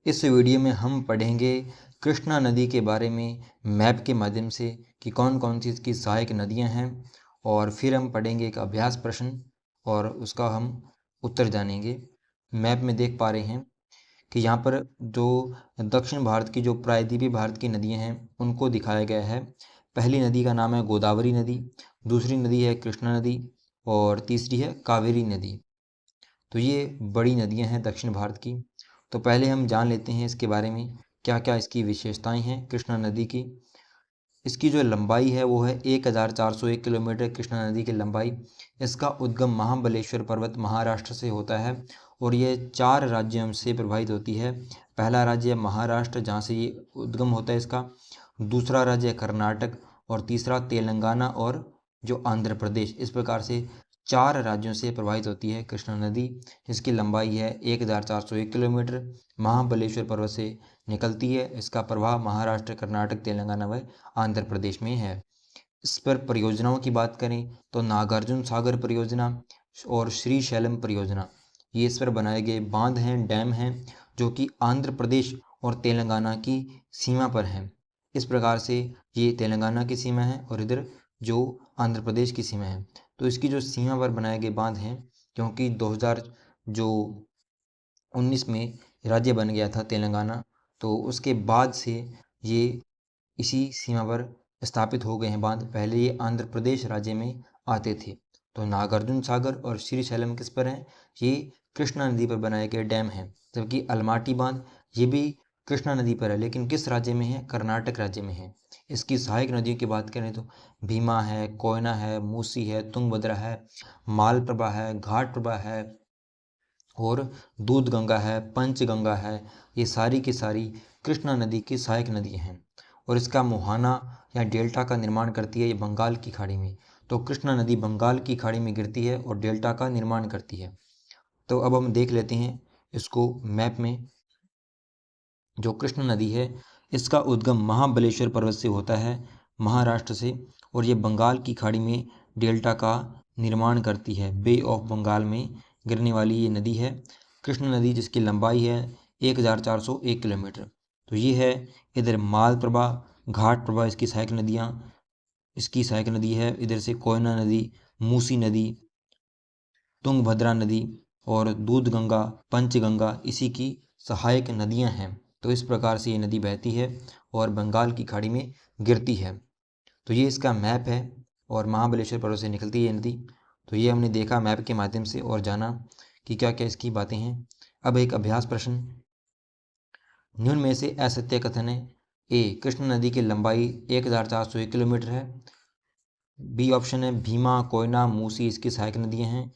इस वीडियो में हम पढ़ेंगे कृष्णा नदी के बारे में मैप के माध्यम से कि कौन कौन सी इसकी सहायक नदियां हैं, और फिर हम पढ़ेंगे एक अभ्यास प्रश्न और उसका हम उत्तर जानेंगे। मैप में देख पा रहे हैं कि यहाँ पर जो दक्षिण भारत की जो प्रायद्वीपीय भारत की नदियां हैं उनको दिखाया गया है। पहली नदी का नाम है गोदावरी नदी, दूसरी नदी है कृष्णा नदी और तीसरी है कावेरी नदी। तो ये बड़ी नदियां हैं दक्षिण भारत की। तो पहले हम जान लेते हैं इसके बारे में क्या क्या इसकी विशेषताएं हैं कृष्णा नदी की। इसकी जो लंबाई है वो है 1401 किलोमीटर कृष्णा नदी की लंबाई। इसका उद्गम महाबलेश्वर पर्वत महाराष्ट्र से होता है और ये 4 राज्यों से प्रभावित होती है। पहला राज्य है महाराष्ट्र, जहाँ से ये उद्गम होता है इसका। दूसरा राज्य है कर्नाटक और तीसरा तेलंगाना और जो आंध्र प्रदेश। इस प्रकार से 4 राज्यों से प्रभावित होती है कृष्णा नदी। इसकी लंबाई है 1401 किलोमीटर। महाबलेश्वर पर्वत से निकलती है। इसका प्रवाह महाराष्ट्र, कर्नाटक, तेलंगाना व आंध्र प्रदेश में है। इस पर परियोजनाओं की बात करें तो नागार्जुन सागर परियोजना और श्री शैलम परियोजना, ये इस पर बनाए गए बांध हैं, डैम हैं, जो कि आंध्र प्रदेश और तेलंगाना की सीमा पर हैं। इस प्रकार से ये तेलंगाना की सीमा है और इधर जो आंध्र प्रदेश की सीमा है। तो इसकी जो सीमा पर बनाए गए बांध हैं, क्योंकि 2019 में राज्य बन गया था तेलंगाना, तो उसके बाद से ये इसी सीमा पर स्थापित हो गए हैं बांध। पहले ये आंध्र प्रदेश राज्य में आते थे। तो नागार्जुन सागर और श्रीशैलम किस पर हैं? ये कृष्णा नदी पर बनाए गए डैम हैं। जबकि अलमाटी बांध ये भी कृष्णा नदी पर है, लेकिन किस राज्य में है? कर्नाटक राज्य में है। इसकी सहायक नदियों की बात करें तो भीमा है, कोयना है, मूसी है, तुंगभद्रा है, मालप्रभा है, घाटप्रभा है और दूधगंगा है, पंचगंगा है। ये सारी की सारी कृष्णा नदी की सहायक नदियाँ हैं और इसका मुहाना या डेल्टा का निर्माण करती है ये बंगाल की खाड़ी में। तो कृष्णा नदी बंगाल की खाड़ी में गिरती है और डेल्टा का निर्माण करती है। तो अब हम देख लेते हैं इसको मैप में। जो कृष्णा नदी है इसका उद्गम महाबलेश्वर पर्वत से होता है, महाराष्ट्र से, और ये बंगाल की खाड़ी में डेल्टा का निर्माण करती है। बे ऑफ बंगाल में गिरने वाली ये नदी है कृष्णा नदी, जिसकी लंबाई है 1401 किलोमीटर। तो ये है इधर मालप्रभा, घाटप्रभा इसकी सहायक नदी है। इधर से कोयना नदी, मूसी नदी, तुंगभद्रा नदी और दूधगंगा, पंचगंगा इसी की सहायक नदियां हैं। तो इस प्रकार से ये नदी बहती है और बंगाल की खाड़ी में गिरती है। तो ये इसका मैप है और महाबलेश्वर पर्वत से निकलती है ये नदी। तो ये हमने देखा मैप के माध्यम से और जाना कि क्या क्या इसकी बातें हैं। अब एक अभ्यास प्रश्न, निम्न में से असत्य कथन है। ए, कृष्णा नदी की लंबाई 1401 किलोमीटर है। बी ऑप्शन है भीमा, कोयना, मूसी इसकी सहायक नदियां हैं।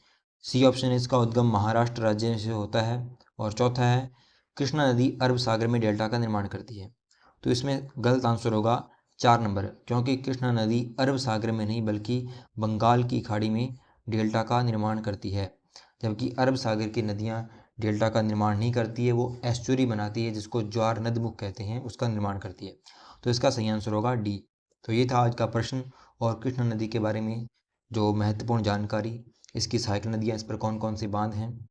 सी ऑप्शन है इसका उद्गम महाराष्ट्र राज्य से होता है। और चौथा है कृष्णा नदी अरब सागर में डेल्टा का निर्माण करती है। तो इसमें गलत आंसर होगा 4 नंबर, क्योंकि कृष्णा नदी अरब सागर में नहीं बल्कि बंगाल की खाड़ी में डेल्टा का निर्माण करती है। जबकि अरब सागर की नदियाँ डेल्टा का निर्माण नहीं करती है, वो एस्चुरी बनाती है जिसको ज्वार नदमुख कहते हैं, उसका निर्माण करती है। तो इसका सही आंसर होगा डी। तो ये था आज का प्रश्न और कृष्णा नदी के बारे में जो महत्वपूर्ण जानकारी, इसकी सहायक नदियाँ, इस पर कौन कौन से बांध हैं।